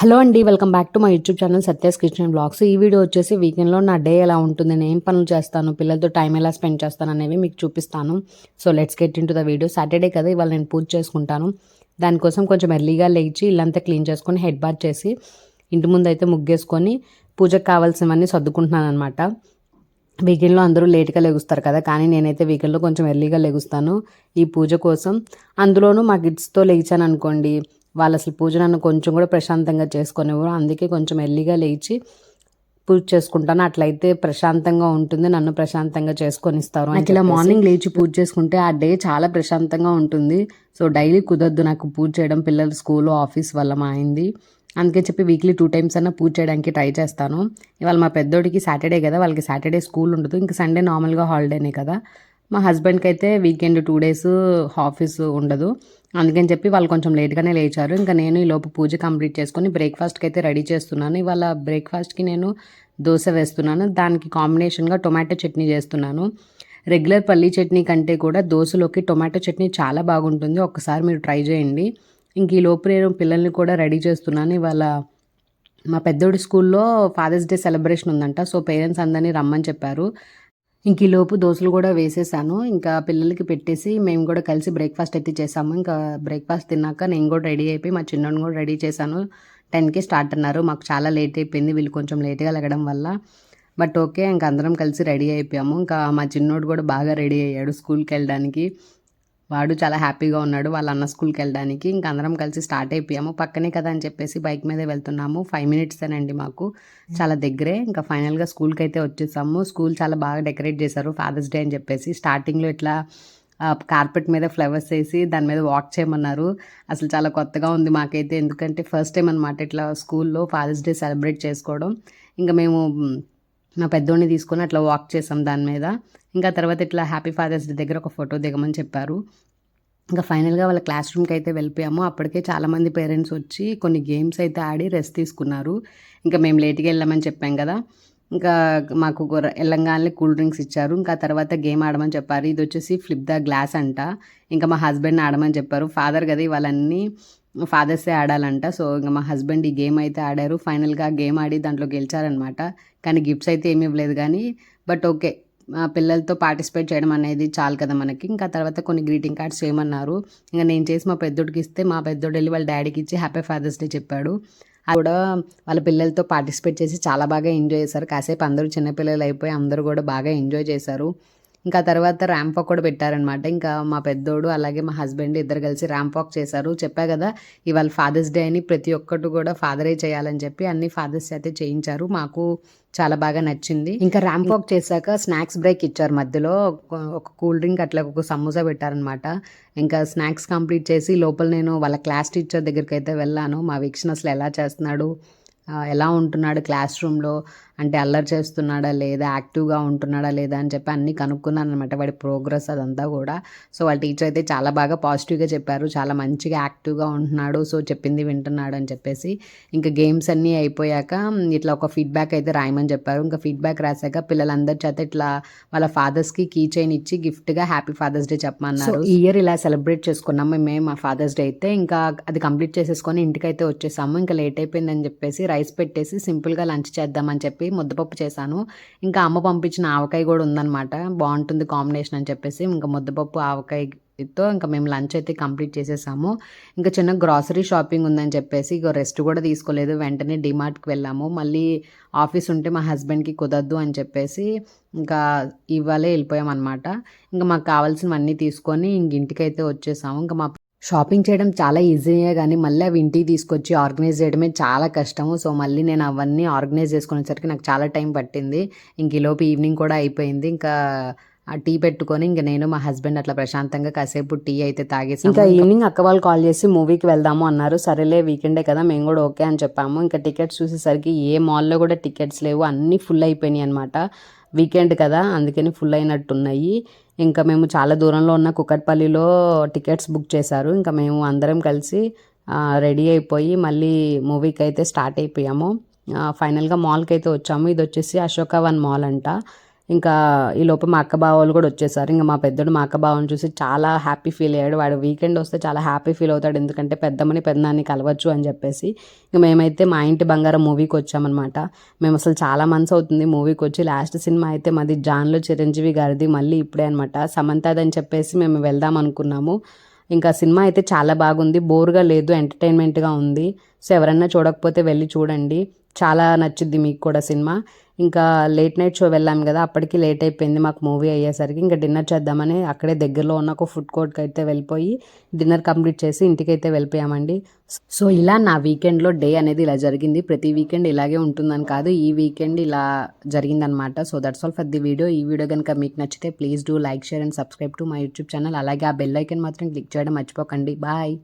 Hello అండి, welcome back to my YouTube channel Satya's kitchen blogs. ఈ video వచ్చేసి వీకెండ్లో నా డే ఎలా ఉంటుంది, నేను ఏం పనులు చేస్తాను, పిల్లలతో టైం ఎలా స్పెండ్ చేస్తాను అనేవి మీకు చూపిస్తాను. So let's get in to the video. Saturday కదా, ఇవాళ నేను పూజ చేసుకుంటాను. దానికోసం కొంచెం ఎర్లీగా లేచి ఇల్లంతా క్లీన్ చేసుకొని హెడ్ బాత్ చేసి ఇంటి ముందు అయితే ముగ్గేసుకొని పూజకు కావాల్సినవన్నీ సర్దుకుంటున్నాను అనమాట. వీకెండ్లో అందరూ లేట్గా లెగుస్తారు కదా, కానీ నేనైతే వీకెండ్లో కొంచెం ఎర్లీగా లెగుస్తాను ఈ పూజ కోసం. అందులోనూ మా కిడ్స్తో లేచాను అనుకోండి, వాళ్ళు అసలు పూజ నన్ను కొంచెం కూడా ప్రశాంతంగా చేసుకునేవారు. అందుకే కొంచెం ఎర్లీగా లేచి పూజ చేసుకుంటాను. అట్లయితే ప్రశాంతంగా ఉంటుంది, నన్ను ప్రశాంతంగా చేసుకొని ఇస్తారు. నాకు ఇలా మార్నింగ్ లేచి పూజ చేసుకుంటే ఆ డే చాలా ప్రశాంతంగా ఉంటుంది. సో డైలీ కుదరదు నాకు పూజ చేయడం, పిల్లలు స్కూల్ ఆఫీస్ వల్ల మా అయింది. అందుకే చెప్పి వీక్లీ 2 times అన్నా పూజ చేయడానికి ట్రై చేస్తాను. ఇవాళ మా పెద్దోడికి సాటర్డే కదా, వాళ్ళకి సాటర్డే స్కూల్ ఉండదు, ఇంకా సండే నార్మల్గా హాలిడేనే కదా. మా హస్బెండ్కి అయితే వీకెండ్ 2 days ఆఫీస్ ఉండదు. అందుకని చెప్పి వాళ్ళు కొంచెం లేట్గానే లేచారు. ఇంకా నేను ఈ లోపు పూజ కంప్లీట్ చేసుకొని బ్రేక్ఫాస్ట్కి అయితే రెడీ చేస్తున్నాను. ఇవాళ బ్రేక్ఫాస్ట్కి నేను దోశ వేస్తున్నాను, దానికి కాంబినేషన్గా టొమాటో చట్నీ చేస్తున్నాను. రెగ్యులర్ పల్లీ చట్నీ కంటే కూడా దోశలోకి టొమాటో చట్నీ చాలా బాగుంటుంది, ఒక్కసారి మీరు ట్రై చేయండి. ఇంక ఈ లోపు నేను పిల్లల్ని కూడా రెడీ చేస్తున్నాను. ఇవాళ మా పెద్దోడి స్కూల్లో ఫాదర్స్ డే సెలబ్రేషన్ ఉందంట, సో పేరెంట్స్ అందరినీ రమ్మని చెప్పారు. ఇంక ఈ లోపు దోశలు కూడా వేసేసాను, ఇంకా పిల్లలకి పెట్టేసి మేము కూడా కలిసి బ్రేక్ఫాస్ట్ అయితే చేసాము. ఇంకా బ్రేక్ఫాస్ట్ తిన్నాక నేను కూడా రెడీ అయిపోయి మా చిన్నోడిని కూడా రెడీ చేశాను. 10కి స్టార్ట్ అన్నారు, మాకు చాలా లేట్ అయిపోయింది వీళ్ళు కొంచెం లేట్గా లెగడం వల్ల. బట్ ఓకే, ఇంకా అందరం కలిసి రెడీ అయిపోయాము. ఇంకా మా చిన్నోడు కూడా బాగా రెడీ అయ్యాడు స్కూల్కి వెళ్ళడానికి. వాడు చాలా హ్యాపీగా ఉన్నాడు వాళ్ళ అన్న స్కూల్కి వెళ్ళడానికి. ఇంకా అందరం కలిసి స్టార్ట్ అయిపోయాము. పక్కనే కదా అని చెప్పేసి బైక్ మీదే వెళ్తున్నాము. 5 minutes అండి మాకు, చాలా దగ్గరే. ఇంకా ఫైనల్గా స్కూల్కి అయితే వచ్చేసాము. స్కూల్ చాలా బాగా డెకరేట్ చేశారు ఫాదర్స్ డే అని చెప్పేసి. స్టార్టింగ్లో ఇట్లా కార్పెట్ మీద ఫ్లవర్స్ వేసి దాని మీద వాక్ చేయమన్నారు. అసలు చాలా కొత్తగా ఉంది మాకైతే, ఎందుకంటే ఫస్ట్ టైం అనమాట ఇట్లా స్కూల్లో ఫాదర్స్ డే సెలబ్రేట్ చేసుకోవడం. ఇంకా మేము మా పెద్దోడిని తీసుకొని అట్లా వాక్ చేసాం దాని మీద. ఇంకా తర్వాత ఇట్లా హ్యాపీ ఫాదర్స్ డే దగ్గర ఒక ఫోటో దిగమని చెప్పారు. ఇంకా ఫైనల్గా వాళ్ళ క్లాస్ రూమ్కి అయితే వెళ్ళిపోయాము. అప్పటికే చాలామంది పేరెంట్స్ వచ్చి కొన్ని గేమ్స్ అయితే ఆడి రెస్ట్ తీసుకున్నారు. ఇంకా మేము లేట్గా వెళ్ళామని చెప్పాం కదా, ఇంకా మాకు వెళ్ళంగానే కూల్ డ్రింక్స్ ఇచ్చారు. ఇంకా తర్వాత గేమ్ ఆడమని చెప్పారు. ఇది వచ్చేసి ఫ్లిప్ ద గ్లాస్ అంట. ఇంకా మా హస్బెండ్ని ఆడమని చెప్పారు. ఫాదర్ కదా, ఇవాళన్నీ ఫాదర్సే ఆడాలంట. సో ఇంకా మా హస్బెండ్ ఈ గేమ్ అయితే ఆడారు. ఫైనల్గా గేమ్ ఆడి దాంట్లో గెలిచారనమాట. కానీ గిఫ్ట్స్ అయితే ఏమీ ఇవ్వలేదు కానీ, బట్ ఓకే, పిల్లలతో పార్టిసిపేట్ చేయడం అనేది చాలు కదా మనకి. ఇంకా తర్వాత కొన్ని గ్రీటింగ్ కార్డ్స్ చేయమన్నారు. ఇంకా నేను చేసి మా పెద్దోడికి ఇస్తే మా పెద్దోడు వెళ్ళి వాళ్ళ డాడీకి ఇచ్చి హ్యాపీ ఫాదర్స్ డే చెప్పాడు. అది కూడా వాళ్ళ పిల్లలతో పార్టిసిపేట్ చేసి చాలా బాగా ఎంజాయ్ చేశారు. కాసేపు అందరూ చిన్నపిల్లలు అయిపోయి అందరూ కూడా బాగా ఎంజాయ్ చేశారు. ఇంకా తర్వాత ర్యాంప్ వాక్ కూడా పెట్టారనమాట. ఇంకా మా పెద్దోడు అలాగే మా హస్బెండ్ ఇద్దరు కలిసి ర్యాంప్ వాక్ చేశారు. చెప్పా కదా, ఇవాళ ఫాదర్స్ డే అని ప్రతి ఒక్కటి కూడా ఫాదరే చేయాలని చెప్పి అన్ని ఫాదర్స్ అయితే చేయించారు. మాకు చాలా బాగా నచ్చింది. ఇంకా ర్యాంప్ వాక్ చేశాక స్నాక్స్ బ్రేక్ ఇచ్చారు మధ్యలో. ఒక కూల్ డ్రింక్ అట్లా ఒక సమోసా పెట్టారనమాట. ఇంకా స్నాక్స్ కంప్లీట్ చేసి లోపల నేను వాళ్ళ క్లాస్ టీచర్ దగ్గరికి అయితే వెళ్ళాను. మా వీక్షణ అసలు ఎలా చేస్తున్నాడు, ఎలా ఉంటున్నాడు క్లాస్ రూమ్లో, అంటే అల్లరి చేస్తున్నాడా లేదా, యాక్టివ్గా ఉంటున్నాడా లేదా అని చెప్పి అన్నీ కనుక్కున్నాను అనమాట, వాడి ప్రోగ్రెస్ అదంతా కూడా. సో వాళ్ళ టీచర్ అయితే చాలా బాగా పాజిటివ్గా చెప్పారు, చాలా మంచిగా యాక్టివ్గా ఉంటున్నాడు, సో చెప్పింది వింటున్నాడు అని చెప్పేసి. ఇంకా గేమ్స్ అన్నీ అయిపోయాక ఇట్లా ఒక ఫీడ్బ్యాక్ అయితే రాయమని చెప్పారు. ఇంకా ఫీడ్బ్యాక్ రాశాక పిల్లలందరి చేత ఇట్లా వాళ్ళ ఫాదర్స్కి కీ చైన్ ఇచ్చి గిఫ్ట్గా హ్యాపీ ఫాదర్స్ డే చెప్పమన్నారు. ఈ ఇయర్ ఇలా సెలబ్రేట్ చేసుకున్నాము మేము మా ఫాదర్స్ డే అయితే. ఇంకా అది కంప్లీట్ చేసేసుకొని ఇంటికైతే వచ్చేసాము. ఇంకా లేట్ అయిపోయిందని చెప్పేసి రైస్ పెట్టేసి సింపుల్గా లంచ్ చేద్దామని చెప్పి ముద్దపప్పు చేశాను. ఇంకా అమ్మ పంపించిన ఆవకాయ కూడా ఉందన్నమాట, బాగుంటుంది కాంబినేషన్ అని చెప్పేసి ఇంకా ముద్దపప్పు ఆవకాయతో ఇంకా మేము లంచ్ అయితే కంప్లీట్ చేసేసాము. ఇంకా చిన్న గ్రాసరీ షాపింగ్ ఉందని చెప్పేసి ఇక రెస్ట్ కూడా తీసుకోలేదు, వెంటనే డిమార్ట్కి వెళ్ళాము. మళ్ళీ ఆఫీస్ ఉంటే మా హస్బెండ్కి కుదరదు అని చెప్పేసి ఇంకా ఇవాళే వెళ్ళిపోయాం అనమాట. ఇంకా మాకు కావాల్సినవన్నీ తీసుకొని ఇంటికైతే వచ్చేసాము. ఇంకా మా షాపింగ్ చేయడం చాలా ఈజీయే కానీ మళ్ళీ అవి ఇంటికి తీసుకొచ్చి ఆర్గనైజ్ చేయడమే చాలా కష్టము. సో మళ్ళీ నేను అవన్నీ ఆర్గనైజ్ చేసుకునేసరికి నాకు చాలా టైం పట్టింది. ఇంక ఈలోపు ఈవినింగ్ కూడా అయిపోయింది. ఇంకా ఆ టీ పెట్టుకొని ఇంకా నేను మా హస్బెండ్ అట్లా ప్రశాంతంగా కాసేపు టీ అయితే తాగేసి ఇంకా ఈవినింగ్ అక్క వాళ్ళు కాల్ చేసి మూవీకి వెళ్దాము అన్నారు. సరేలే వీకెండే కదా, మేము కూడా ఓకే అని చెప్పాము. ఇంకా టికెట్స్ చూసేసరికి ఏ మాల్లో కూడా టికెట్స్ లేవు, అన్నీ ఫుల్ అయిపోయినాయి అనమాట. వీకెండ్ కదా అందుకని ఫుల్ అయినట్టున్నాయి. ఇంకా మేము చాలా దూరంలో ఉన్న కుకట్పల్లిలో టికెట్స్ బుక్ చేశారు. ఇంకా మేము అందరం కలిసి రెడీ అయిపోయి మళ్ళీ మూవీకి అయితే స్టార్ట్ అయిపోయాము. ఫైనల్గా మాల్కి అయితే వచ్చాము. ఇది వచ్చేసి అశోక వన్ మాల్ అంట. ఇంకా ఈలోపు మా అక్క బావ వాళ్ళు కూడా వచ్చేసారు. ఇంకా మా పెద్దోడు మా అక్క బావని చూసి చాలా హ్యాపీ ఫీల్ అయ్యాడు. వాడు వీకెండ్ వస్తే చాలా హ్యాపీ ఫీల్ అవుతాడు, ఎందుకంటే పెద్దమ్మని పెద్దనాన్ని కలవచ్చు అని చెప్పేసి. ఇంక మేమైతే మా ఇంటి బంగారం మూవీకి వచ్చామన్నమాట. మేము అసలు చాలా మంత్స్ అవుతుంది మూవీకి వచ్చి. లాస్ట్ సినిమా అయితే మాది జాన్లో చిరంజీవి గారిది, మళ్ళీ ఇప్పుడే అనమాట సమంతాది అని చెప్పేసి మేము వెళ్దాం అనుకున్నాము. ఇంకా సినిమా అయితే చాలా బాగుంది, బోర్గా లేదు, ఎంటర్టైన్మెంట్గా ఉంది. సో ఎవరన్నా చూడకపోతే వెళ్ళి చూడండి, చాలా నచ్చుద్ది మీకు కూడా సినిమా. ఇంకా లేట్ నైట్ షో వెళ్ళాం కదా, అప్పటికి లేట్ అయిపోయింది మాకు మూవీ అయ్యేసరికి. ఇంకా డిన్నర్ చేద్దామని అక్కడే దగ్గరలో ఉన్న ఒక ఫుడ్ కోర్ట్కి అయితే వెళ్ళిపోయి డిన్నర్ కంప్లీట్ చేసి ఇంటికైతే వెళ్ళిపోయామండి. సో ఇలా నా వీకెండ్లో డే అనేది ఇలా జరిగింది. ప్రతి వీకెండ్ ఇలాగే ఉంటుందని కాదు, ఈ వీకెండ్ ఇలా జరిగిందనమాట. So that's all for the video. ఈ వీడియో కనుక మీకు నచ్చితే please do like, share and subscribe to my YouTube channel. అలాగే ఆ బెల్ ఐకన్ మాత్రం క్లిక్ చేయడం మర్చిపోకండి. బాయ్.